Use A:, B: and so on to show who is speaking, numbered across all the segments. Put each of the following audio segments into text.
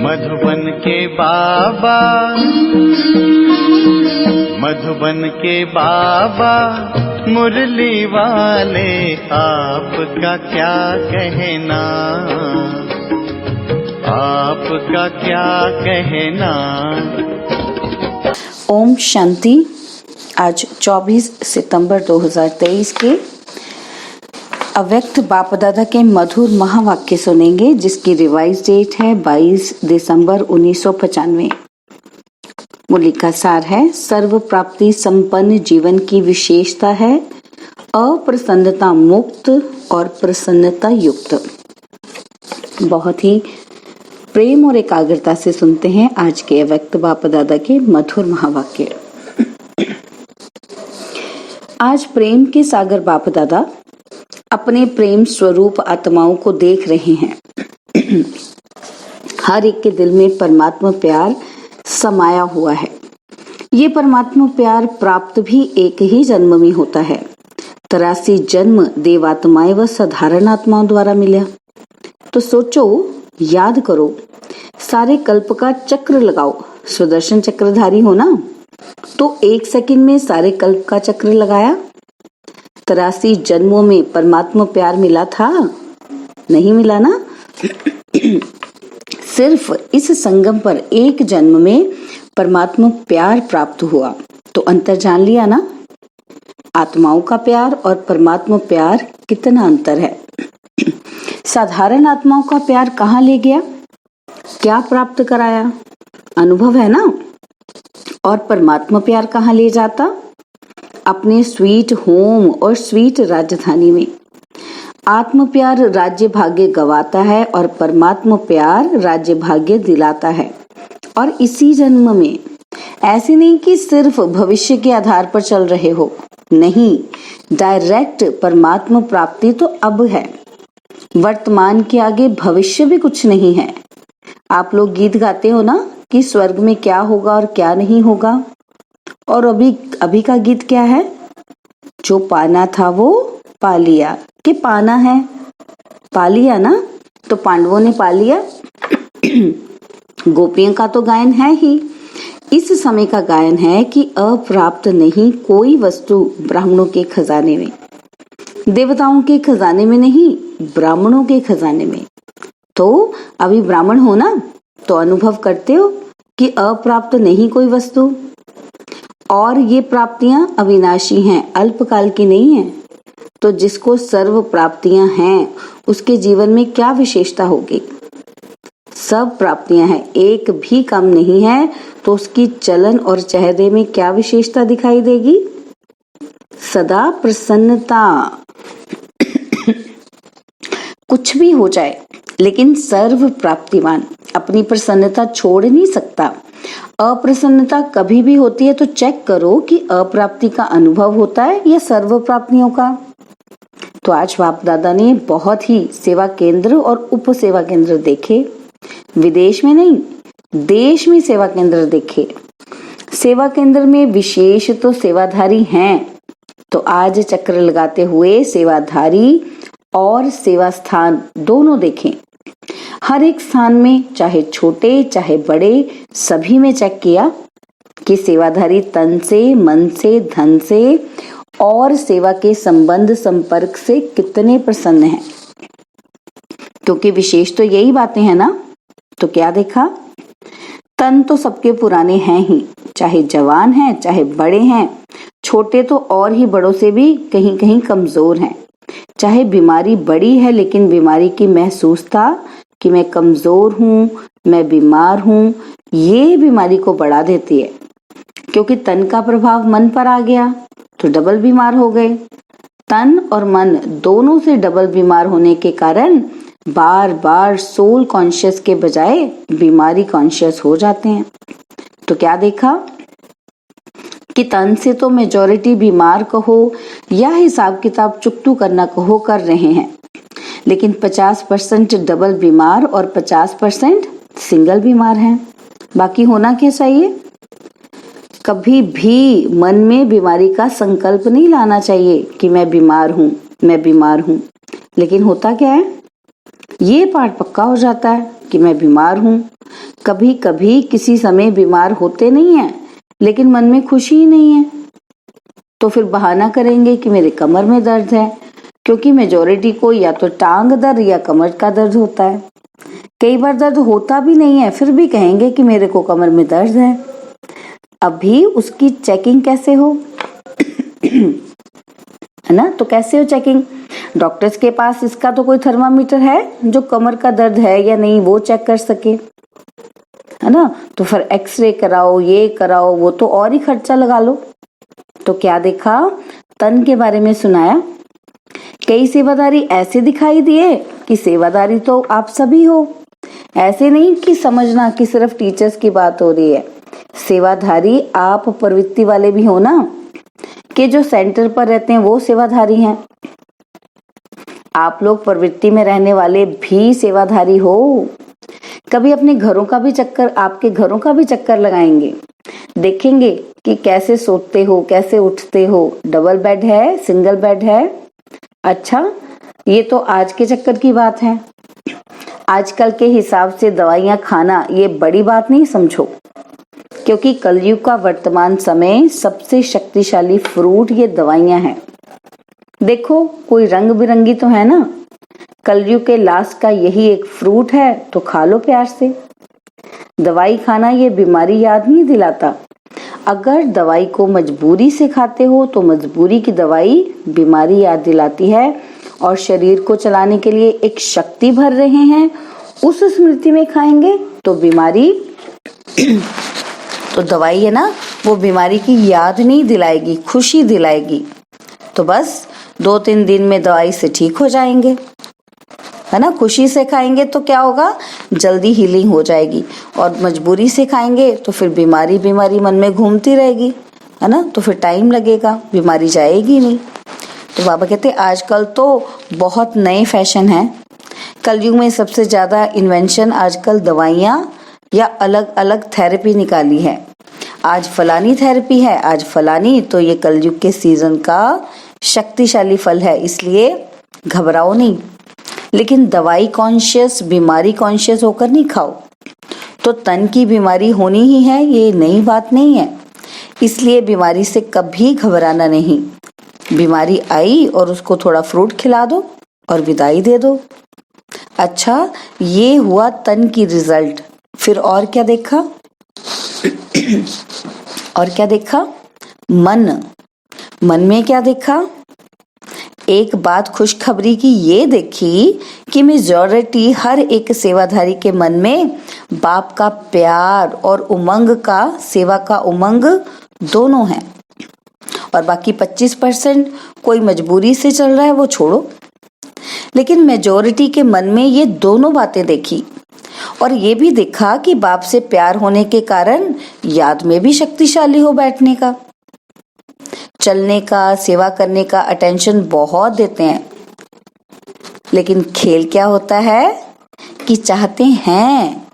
A: मधुबन के बाबा, मधुबन के बाबा मुरली वाले, आपका क्या कहना, आपका क्या कहना।
B: ओम शांति। आज 24 सितंबर 2023 के अव्यक्त बाप दादा के मधुर महावाक्य सुनेंगे, जिसकी रिवाइज डेट है 22 दिसंबर 1995। मुरली का सार है, सर्व प्राप्ति संपन्न जीवन की विशेषता है अप्रसन्नता मुक्त और प्रसन्नता युक्त। बहुत ही प्रेम और एकाग्रता से सुनते हैं आज के अव्यक्त बाप दादा के मधुर महावाक्य। आज प्रेम के सागर बाप दादा अपने प्रेम स्वरूप आत्माओं को देख रहे हैं। हर एक के दिल में परमात्मा प्यार समाया हुआ है। ये परमात्मा प्यार प्राप्त भी एक ही जन्म में होता है। 83 जन्म देवात्माएं व साधारण आत्माओं द्वारा मिला। तो सोचो, याद करो, सारे कल्प का चक्र लगाओ। सुदर्शन चक्रधारी हो ना, तो 1 सेकंड में सारे कल्प का चक्र लगाया। 83 जन्मों में परमात्मा प्यार मिला था? नहीं मिला ना। सिर्फ इस संगम पर एक जन्म में परमात्मा प्यार प्राप्त हुआ। तो अंतर जान लिया ना, आत्माओं का प्यार और परमात्मा प्यार कितना अंतर है। साधारण आत्माओं का प्यार कहाँ ले गया, क्या प्राप्त कराया, अनुभव है ना। और परमात्मा प्यार कहाँ ले जाता, अपने स्वीट होम और स्वीट राजधानी में। आत्म प्यार राज्य भाग्य गवाता है और परमात्मा प्यार राज्य भाग्य दिलाता है। और इसी जन्म में, ऐसे नहीं कि सिर्फ भविष्य के आधार पर चल रहे हो, नहीं, डायरेक्ट परमात्मा प्राप्ति तो अब है। वर्तमान के आगे भविष्य भी कुछ नहीं है। आप लोग गीत गाते हो ना कि स्वर्ग में क्या होगा और क्या नहीं होगा। और अभी का गीत क्या है, जो पाना था वो पा लिया। कि पाना है, पा लिया ना। तो पांडवों ने पा लिया। गोपियों का तो गायन है ही। इस समय का गायन है कि अप्राप्त नहीं कोई वस्तु ब्राह्मणों के खजाने में, देवताओं के खजाने में नहीं, ब्राह्मणों के खजाने में। तो अभी ब्राह्मण हो ना, तो अनुभव करते हो कि अप्राप्त नहीं कोई वस्तु। और ये प्राप्तियां अविनाशी हैं, अल्पकाल की नहीं है। तो जिसको सर्व प्राप्तियां हैं, उसके जीवन में क्या विशेषता होगी। सब प्राप्तियां हैं, एक भी कम नहीं है। तो उसकी चलन और चेहरे में क्या विशेषता दिखाई देगी, सदा प्रसन्नता। कुछ भी हो जाए, लेकिन सर्व प्राप्तिवान अपनी प्रसन्नता छोड़ नहीं सकता। अप्रसन्नता कभी भी होती है तो चेक करो कि अप्राप्ति का अनुभव होता है या सर्व प्राप्तियों का। तो आज बाप दादा ने बहुत ही सेवा केंद्र और उप सेवा केंद्र देखे। विदेश में नहीं, देश में सेवा केंद्र देखे। सेवा केंद्र में विशेष तो सेवाधारी हैं। तो आज चक्र लगाते हुए सेवाधारी और सेवा स्थान दोनों देखें। हर एक स्थान में, चाहे छोटे चाहे बड़े, सभी में चेक किया कि सेवाधारी तन से, मन से, धन से और सेवा के संबंध संपर्क से कितने प्रसन्न हैं। क्योंकि विशेष तो यही बातें हैं ना। तो क्या देखा, तन तो सबके पुराने हैं ही, चाहे जवान हैं चाहे बड़े हैं। छोटे तो और ही बड़ों से भी कहीं कहीं कमजोर हैं। चाहे बीमारी बड़ी है, लेकिन बीमारी की महसूसता कि मैं कमजोर हूँ, मैं बीमार हूँ, ये बीमारी को बढ़ा देती है। क्योंकि तन का प्रभाव मन पर आ गया तो डबल बीमार हो गए। तन और मन दोनों से डबल बीमार होने के कारण बार बार सोल कॉन्शियस के बजाय बीमारी कॉन्शियस हो जाते हैं। तो क्या देखा कि तन से तो मेजॉरिटी बीमार कहो या हिसाब किताब चुकतू करना कहो कर रहे हैं, लेकिन 50% डबल बीमार और 50% सिंगल बीमार हैं। बाकी होना क्या चाहिए, कभी भी मन में बीमारी का संकल्प नहीं लाना चाहिए कि मैं बीमार हूं, मैं बीमार हूं। लेकिन होता क्या है, ये पार्ट पक्का हो जाता है कि मैं बीमार हूं, कभी कभी किसी समय बीमार होते नहीं हैं, लेकिन मन में खुशी ही नहीं है, तो फिर बहाना करेंगे कि मेरे कमर में दर्द है, क्योंकि मेजॉरिटी को या तो टांग दर्द या कमर का दर्द होता है। कई बार दर्द होता भी नहीं है, फिर भी कहेंगे कि मेरे को कमर में दर्द है। अभी उसकी चेकिंग कैसे हो? है ना? तो कैसे हो चेकिंग? डॉक्टर्स के पास इसका तो कोई थर्मामीटर है जो कमर का दर्द है या नहीं वो चेक कर सके, है ना? तो फिर एक्सरे कराओ, ये कराओ, वो तो और ही खर्चा लगा लो। तो क्या देखा? तन के बारे में सुनाया। कई सेवादारी ऐसे दिखाई दिए कि सेवादारी तो आप सभी हो। ऐसे नहीं कि समझना कि सिर्फ टीचर्स की बात हो रही है। सेवाधारी आप प्रवृत्ति वाले भी हो ना, कि जो सेंटर पर रहते हैं वो सेवाधारी हैं। आप लोग प्रवृत्ति में रहने वाले भी सेवाधारी हो। कभी अपने घरों का भी चक्कर, आपके घरों का भी चक्कर लगाएंगे, देखेंगे कि कैसे सोते हो, कैसे उठते हो, डबल बेड है, सिंगल बेड है। अच्छा, ये तो आज के चक्कर की बात है। आजकल के हिसाब से दवाइयाँ खाना ये बड़ी बात नहीं समझो, क्योंकि कलयुग का वर्तमान समय सबसे शक्तिशाली फ्रूट ये दवाइयाँ हैं। देखो, कोई रंग बिरंगी तो है ना? कलयुग के लास्ट का यही एक फ्रूट है, तो खा लो प्यार से। दवाई खाना ये बीमारी याद नहीं दिलाता। अगर दवाई को मजबूरी से खाते हो तो मजबूरी की दवाई बीमारी याद दिलाती है, और शरीर को चलाने के लिए एक शक्ति भर रहे हैं, उस स्मृति में खाएंगे तो बीमारी तो दवाई है ना, वो बीमारी की याद नहीं दिलाएगी, खुशी दिलाएगी। तो बस 2-3 दिन में दवाई से ठीक हो जाएंगे, है ना? खुशी से खाएंगे तो क्या होगा? जल्दी हीलिंग हो जाएगी। और मजबूरी से खाएंगे तो फिर बीमारी मन में घूमती रहेगी, है ना? तो फिर टाइम लगेगा, बीमारी जाएगी नहीं। तो बाबा कहते आजकल तो बहुत नए फैशन है। कलयुग में सबसे ज्यादा इन्वेंशन आजकल दवाइयाँ या अलग अलग थेरेपी निकाली है। आज फलानी थेरेपी है, आज फलानी, तो ये कलयुग के सीजन का शक्तिशाली फल है, इसलिए घबराओ नहीं। लेकिन दवाई कॉन्शियस, बीमारी कॉन्शियस होकर नहीं खाओ। तो तन की बीमारी होनी ही है, ये नई बात नहीं है। इसलिए बीमारी से कभी घबराना नहीं। बीमारी आई और उसको थोड़ा फ्रूट खिला दो और विदाई दे दो। अच्छा, ये हुआ तन की रिजल्ट। फिर और क्या देखा? और क्या देखा? मन में क्या देखा? एक बात खुशखबरी की ये देखी कि मेजॉरिटी हर एक सेवाधारी के मन में बाप का प्यार और उमंग का, सेवा का उमंग दोनों है। और बाकी 25% कोई मजबूरी से चल रहा है, वो छोड़ो। लेकिन मेजॉरिटी के मन में ये दोनों बातें देखी, और ये भी देखा कि बाप से प्यार होने के कारण याद में भी शक्तिशाली हो बैठने का, चलने का, सेवा करने का अटेंशन बहुत देते हैं। लेकिन खेल क्या होता है कि चाहते हैं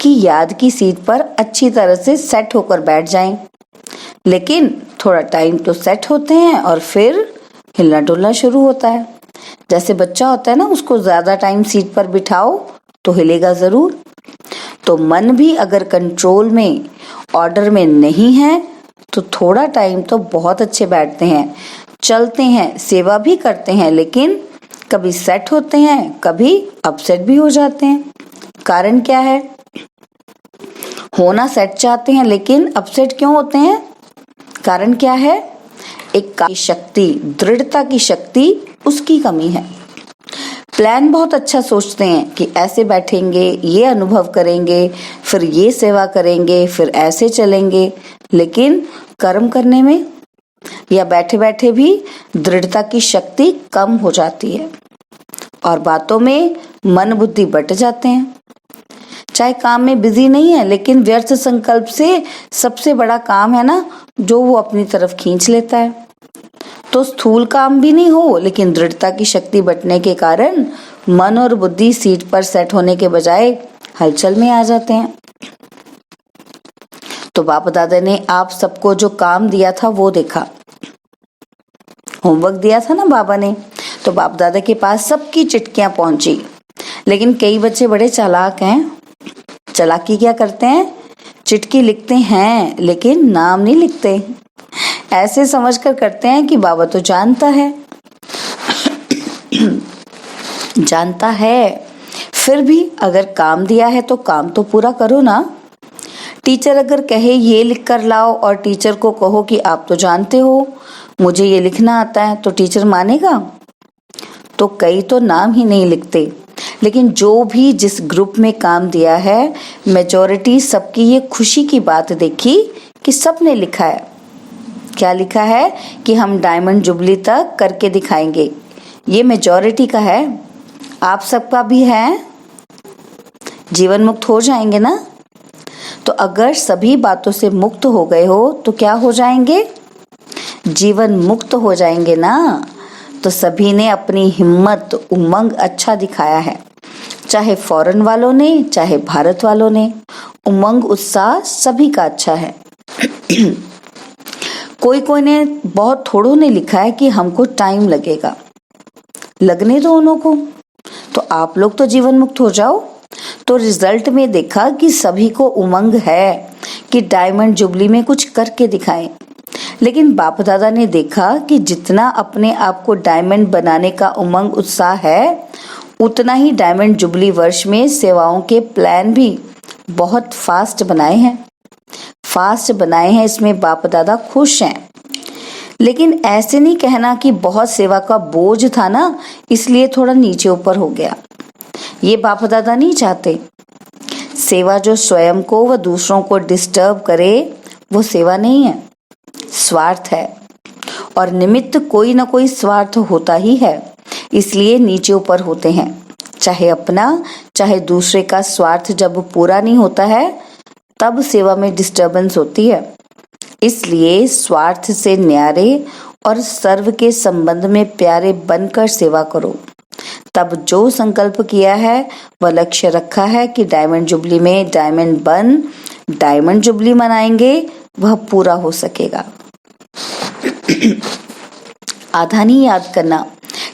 B: कि याद की सीट पर अच्छी तरह से सेट होकर बैठ जाएं, लेकिन थोड़ा टाइम तो सेट होते हैं और फिर हिलना डुलना शुरू होता है। जैसे बच्चा होता है ना, उसको ज्यादा टाइम सीट पर बिठाओ तो हिलेगा जरूर। तो मन भी अगर कंट्रोल में, ऑर्डर में नहीं है, तो थोड़ा टाइम तो बहुत अच्छे बैठते हैं, चलते हैं, सेवा भी करते हैं, लेकिन कभी सेट होते हैं, कभी अपसेट भी हो जाते हैं। कारण क्या है? होना सेट चाहते हैं लेकिन अपसेट क्यों होते हैं? कारण क्या है? एक शक्ति, दृढ़ता की शक्ति, उसकी कमी है। प्लान बहुत अच्छा सोचते हैं कि ऐसे बैठेंगे, ये अनुभव करेंगे, फिर ये सेवा करेंगे, फिर ऐसे चलेंगे, लेकिन कर्म करने में या बैठे बैठे भी दृढ़ता की शक्ति कम हो जाती है, और बातों में मन बुद्धि बट जाते हैं। चाहे काम में बिजी नहीं है, लेकिन व्यर्थ संकल्प से सबसे बड़ा काम है ना, जो वो अपनी तरफ खींच लेता है। तो स्थूल काम भी नहीं हो, लेकिन दृढ़ता की शक्ति बटने के कारण मन और बुद्धि सीट पर सेट होने के बजाय हलचल में आ जाते हैं। तो बाप दादा ने आप सबको जो काम दिया था वो देखा, होमवर्क दिया था ना बाबा ने, तो बाप दादा के पास सबकी चिट्ठियां पहुंची। लेकिन कई बच्चे बड़े चालाक हैं, चालाकी क्या करते हैं, चिट्ठी लिखते हैं लेकिन नाम नहीं लिखते। ऐसे समझकर करते हैं कि बाबा तो जानता है जानता है, फिर भी अगर काम दिया है तो काम तो पूरा करो ना। टीचर अगर कहे ये लिख कर लाओ और टीचर को कहो कि आप तो जानते हो मुझे ये लिखना आता है, तो टीचर मानेगा? तो कई तो नाम ही नहीं लिखते। लेकिन जो भी जिस ग्रुप में काम दिया है, मेजॉरिटी सबकी ये खुशी की बात देखी कि सबने लिखा है। क्या लिखा है कि हम डायमंड जुबली तक करके दिखाएंगे। ये मेजॉरिटी का है, आप सबका भी है। जीवन मुक्त हो जाएंगे ना। तो अगर सभी बातों से मुक्त हो गए हो तो क्या हो जाएंगे, जीवन मुक्त हो जाएंगे ना। तो सभी ने अपनी हिम्मत उमंग अच्छा दिखाया है, चाहे फॉरेन वालों ने चाहे भारत वालों ने। उमंग उत्साह सभी का अच्छा है। कोई ने बहुत थोड़ों ने लिखा है कि हमको टाइम लगेगा, लगने दो उन्हों को, तो आप लोग तो जीवन मुक्त हो जाओ। तो रिजल्ट में देखा कि सभी को उमंग है कि डायमंड जुबली में कुछ करके दिखाएं। लेकिन बाप दादा ने देखा कि जितना अपने आप को डायमंड बनाने का उमंग उत्साह है, उतना ही डायमंड जुबली वर्ष में सेवाओं के प्लान भी बहुत फास्ट बनाए हैं। इसमें बाप दादा खुश हैं। लेकिन ऐसे नहीं कहना कि बहुत सेवा का बोझ था ना, इसलिए थोड़ा नीचे ऊपर हो गया। ये बाप दादा नहीं चाहते। सेवा जो स्वयं को व दूसरों को डिस्टर्ब करे वो सेवा नहीं है, स्वार्थ है। और निमित्त कोई ना कोई स्वार्थ होता ही है, इसलिए नीचे ऊपर होते हैं। चाहे अपना चाहे दूसरे का स्वार्थ जब पूरा नहीं होता है तब सेवा में डिस्टर्बेंस होती है। इसलिए स्वार्थ से न्यारे और सर्व के संबंध में प्यारे बनकर सेवा करो। तब जो संकल्प किया है वह लक्ष्य रखा है कि डायमंड जुबली में डायमंड जुबली मनाएंगे, वह पूरा हो सकेगा। आधा नहीं याद करना।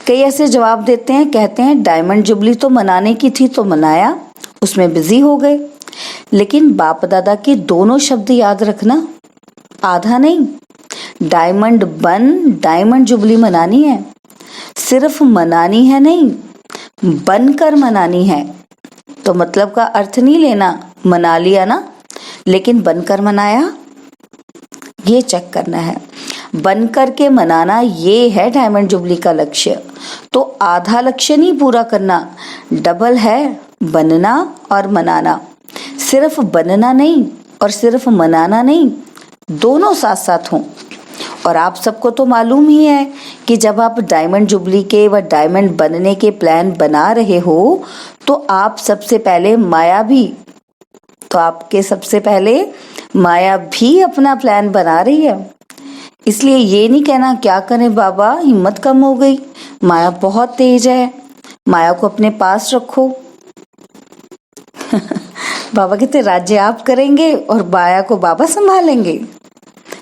B: कई ऐसे जवाब देते हैं, कहते हैं डायमंड जुबली तो मनाने की थी तो मनाया, उसमें बिजी हो गए। लेकिन बाप दादा के दोनों शब्द याद रखना, आधा नहीं। डायमंड जुबली मनानी है, सिर्फ मनानी है नहीं, बनकर मनानी है। तो मतलब का अर्थ नहीं लेना मना लिया ना, लेकिन बनकर मनाया, ये चेक करना है। बनकर के मनाना ये है डायमंड जुबली का लक्ष्य। तो आधा लक्ष्य नहीं पूरा करना, डबल है, बनना और मनाना। सिर्फ बनना नहीं और सिर्फ मनाना नहीं, दोनों साथ साथ हों। और आप सबको तो मालूम ही है कि जब आप डायमंड जुबली के व डायमंड बनने के प्लान बना रहे हो तो आप सबसे पहले माया भी अपना प्लान बना रही है। इसलिए ये नहीं कहना क्या करें बाबा, हिम्मत कम हो गई, माया बहुत तेज है, माया को अपने पास रखो। बाबा कहते राज्य आप करेंगे और माया को बाबा संभालेंगे।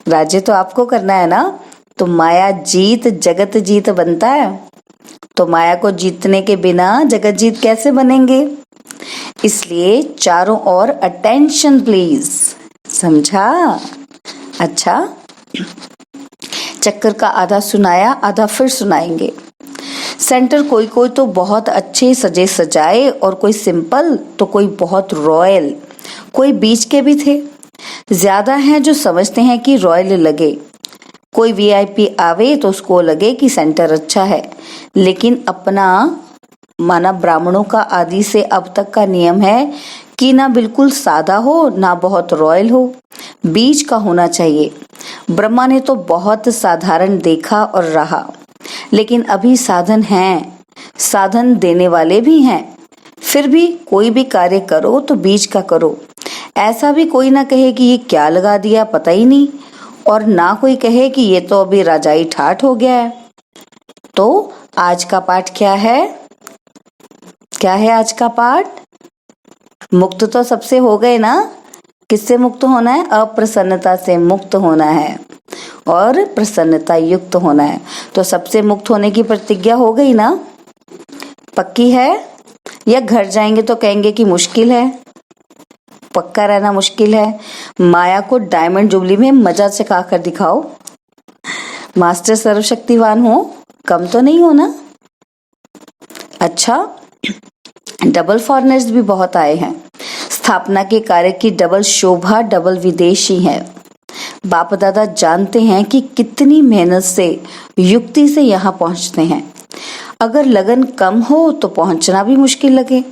B: राज्य तो आपको करना है ना, तो माया जीत जगत जीत बनता है। तो माया को जीतने के बिना जगत जीत कैसे बनेंगे। इसलिए चारों ओर अटेंशन प्लीज, समझा? अच्छा, चक्कर का आधा सुनाया, आधा फिर सुनाएंगे। सेंटर कोई तो बहुत अच्छे सजे सजाए और कोई सिंपल तो कोई बहुत रॉयल, कोई बीच के भी थे। ज्यादा हैं जो समझते हैं कि रॉयल लगे। कोई वीआईपी आवे तो उसको लगे कि सेंटर अच्छा है, लेकिन अपना माना ब्राह्मणों का आदि से अब तक का नियम है कि ना बिल्कुल सादा हो ना बहुत रॉयल हो, बीच का होना चाहिए। ब्रह्मा ने तो बहुत साधारण देखा और रहा, लेकिन अभी साधन हैं, साधन देने वाले भी हैं। फिर भी कोई भी कार्य करो तो बीच का करो। ऐसा भी कोई ना कहे कि ये क्या लगा दिया पता ही नहीं, और ना कोई कहे कि ये तो अभी राजाई ठाठ हो गया है। तो आज का पाठ क्या है? क्या है आज का पाठ? मुक्त तो सबसे हो गए ना। किससे मुक्त होना है? अप्रसन्नता से मुक्त होना है और प्रसन्नता युक्त होना है। तो सबसे मुक्त होने की प्रतिज्ञा हो गई ना, पक्की है? या घर जाएंगे तो कहेंगे कि मुश्किल है? पक्का रहना मुश्किल है। माया को डायमंड जुबली में मजा चखा कर दिखाओ। मास्टर सर्वशक्तिवान हो, कम तो नहीं हो ना? अच्छा, डबल फॉरेनर्स भी बहुत आए हैं। स्थापना के कार्य की डबल शोभा, डबल विदेशी है। बाप दादा जानते हैं कि कितनी मेहनत से, युक्ति से यहाँ पहुँचते हैं। अगर लगन कम हो तो पहुँचना भी मुश्किल लगे।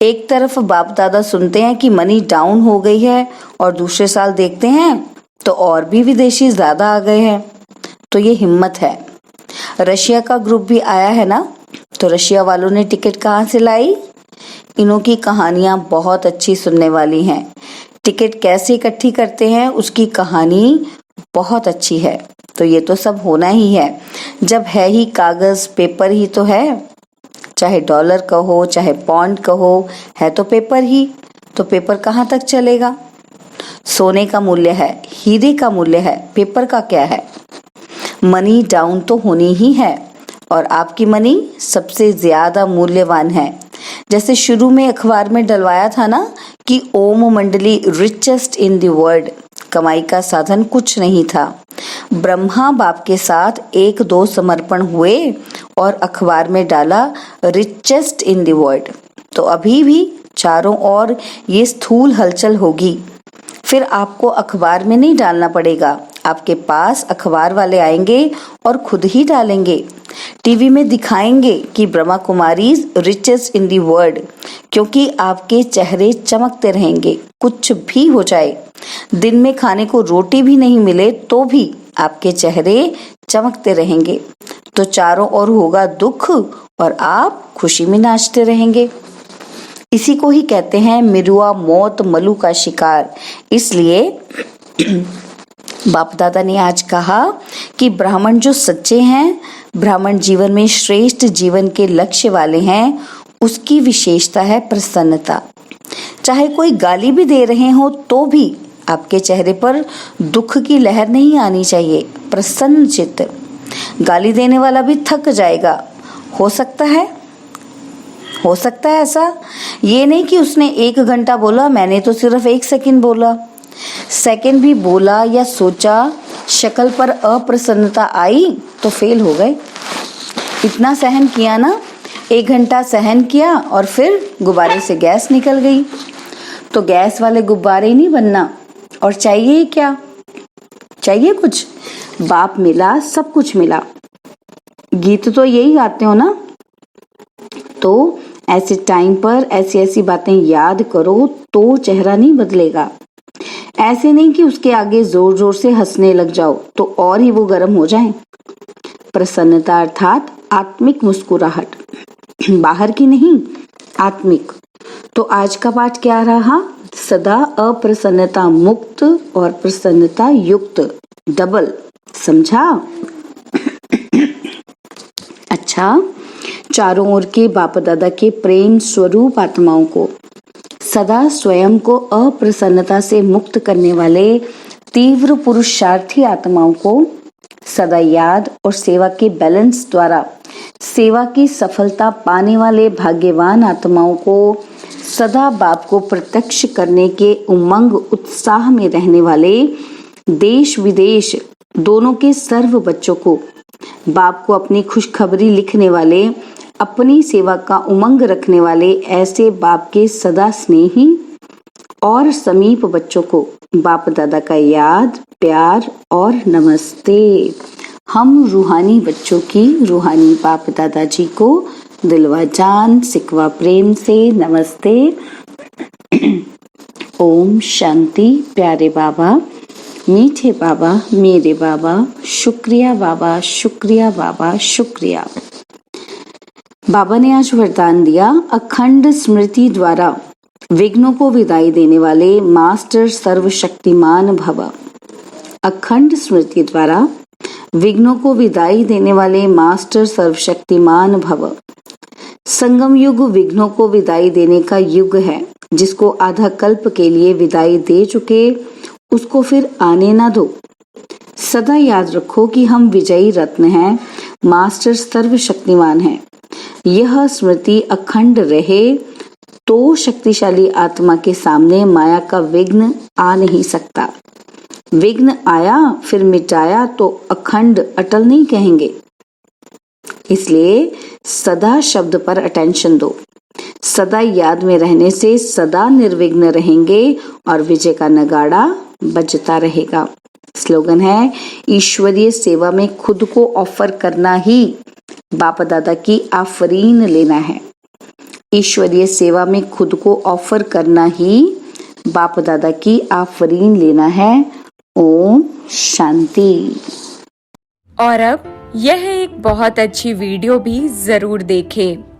B: एक तरफ बाप दादा सुनते हैं कि मनी डाउन हो गई है और दूसरे साल देखते हैं तो और भी विदेशी ज्यादा आ गए हैं। तो ये हिम्मत है। रशिया का ग्रुप भी आया है ना, तो रशिया वालों ने टिकट कहाँ से लाई? इन्हों की कहानियां बहुत अच्छी सुनने वाली हैं। टिकट कैसे इकट्ठी करते हैं उसकी कहानी बहुत अच्छी है। तो ये तो सब होना ही है। जब है ही कागज पेपर ही तो है। चाहे डॉलर कहो चाहे पॉन्ड कहो, है तो पेपर ही। तो पेपर कहाँ तक चलेगा? सोने का मूल्य है, हीरे का मूल्य है, पेपर का क्या है? मनी डाउन तो होनी ही है और आपकी मनी सबसे ज्यादा मूल्यवान है। जैसे शुरू में अखबार में डलवाया था ना कि ओम मंडली रिचेस्ट इन द वर्ल्ड, कमाई का साधन कुछ नहीं था। ब्रह्मा बाप के साथ 1-2 समर्पण हुए और अखबार में डाला रिचेस्ट इन द वर्ल्ड। तो अभी भी चारों ओर ये स्थूल हलचल होगी। फिर आपको अखबार में नहीं डालना पड़ेगा, आपके पास अखबार वाले आएंगे और खुद ही डालेंगे। टीवी में दिखाएंगे कि Brahma Kumari richest in the world, क्योंकि आपके चेहरे चमकते रहेंगे कुछ भी हो जाए। दिन में खाने को रोटी भी नहीं मिले तो भी आपके चेहरे चमकते रहेंगे। तो चारों ओर होगा दुख और आप खुशी में नाचते रहेंगे। इसी को ही कहते हैं मिरुआ मौत मलू का शिकार। इसलिए बाप दादा ने आज कहा कि ब्राह्मण जो सच्चे हैं, ब्राह्मण जीवन में श्रेष्ठ जीवन के लक्ष्य वाले हैं, उसकी विशेषता है प्रसन्नता। चाहे कोई गाली भी दे रहे हो तो भी आपके चेहरे पर दुख की लहर नहीं आनी चाहिए। प्रसन्न चित्त। गाली देने वाला भी थक जाएगा। हो सकता है ऐसा। ये नहीं कि उसने 1 घंटा बोला, मैंने तो सिर्फ 1 सेकंड बोला। सेकंड भी बोला या सोचा, शक्ल पर अप्रसन्नता आई तो फेल हो गए। इतना सहन किया ना, 1 घंटा सहन किया और फिर गुब्बारे से गैस निकल गई। तो गैस वाले गुब्बारे ही नहीं बनना। और चाहिए क्या? चाहिए कुछ? बाप मिला, सब कुछ मिला। गीत तो यही गाते हो ना। तो ऐसे टाइम पर ऐसी बातें याद करो तो चेहरा नहीं बदलेगा। ऐसे नहीं कि उसके आगे जोर जोर से हंसने लग जाओ तो और ही वो गर्म हो जाए। प्रसन्नता अर्थात आत्मिक मुस्कुराहट, बाहर की नहीं, आत्मिक। तो आज का पाठ क्या रहा? सदा अप्रसन्नता मुक्त और प्रसन्नता युक्त, डबल। समझा? अच्छा, चारों ओर के बाप दादा के प्रेम स्वरूप आत्माओं को, सदा स्वयं को अप्रसन्नता से मुक्त करने वाले तीव्र पुरुषार्थी आत्माओं को, सदा याद और सेवा के बैलेंस द्वारा सेवा की सफलता पाने वाले भाग्यवान आत्माओं को, सदा बाप को प्रत्यक्ष करने के उमंग उत्साह में रहने वाले देश विदेश दोनों के सर्व बच्चों को, बाप को अपनी खुशखबरी लिखने वाले, अपनी सेवा का उमंग रखने वाले ऐसे बाप के सदा स्नेही और समीप बच्चों को बाप दादा का याद, प्यार और नमस्ते। हम रूहानी बच्चों की रूहानी बाप दादा जी को दिलवा जान सिकवा प्रेम से नमस्ते। ओम शांति। प्यारे बाबा, मीठे बाबा, मेरे बाबा, शुक्रिया बाबा, शुक्रिया बाबा, शुक्रिया। बाबा ने आज वरदान दिया, अखंड स्मृति द्वारा विघ्नों को विदाई देने वाले मास्टर सर्वशक्तिमान भव। अखंड स्मृति द्वारा विघ्नों को विदाई देने वाले मास्टर सर्वशक्तिमान भव। संगम युग विघ्नों को विदाई देने का युग है। जिसको आधा कल्प के लिए विदाई दे चुके उसको फिर आने ना दो। सदा याद रखो कि हम विजयी रत्न हैं, मास्टर सर्वशक्तिमान हैं। यह स्मृति अखंड रहे तो शक्तिशाली आत्मा के सामने माया का विघ्न आ नहीं सकता। विघ्न आया फिर मिटाया तो अखंड अटल नहीं कहेंगे। इसलिए सदा शब्द पर अटेंशन दो। सदा याद में रहने से सदा निर्विघ्न रहेंगे और विजय का नगाड़ा बजता रहेगा। स्लोगन है, ईश्वरीय सेवा में खुद को ऑफर करना ही बाप दादा की आफरीन लेना है। ईश्वरीय सेवा में खुद को ऑफर करना ही बाप दादा की आफरीन लेना है। ओम शांति।
C: और अब यह एक बहुत अच्छी वीडियो भी जरूर देखें।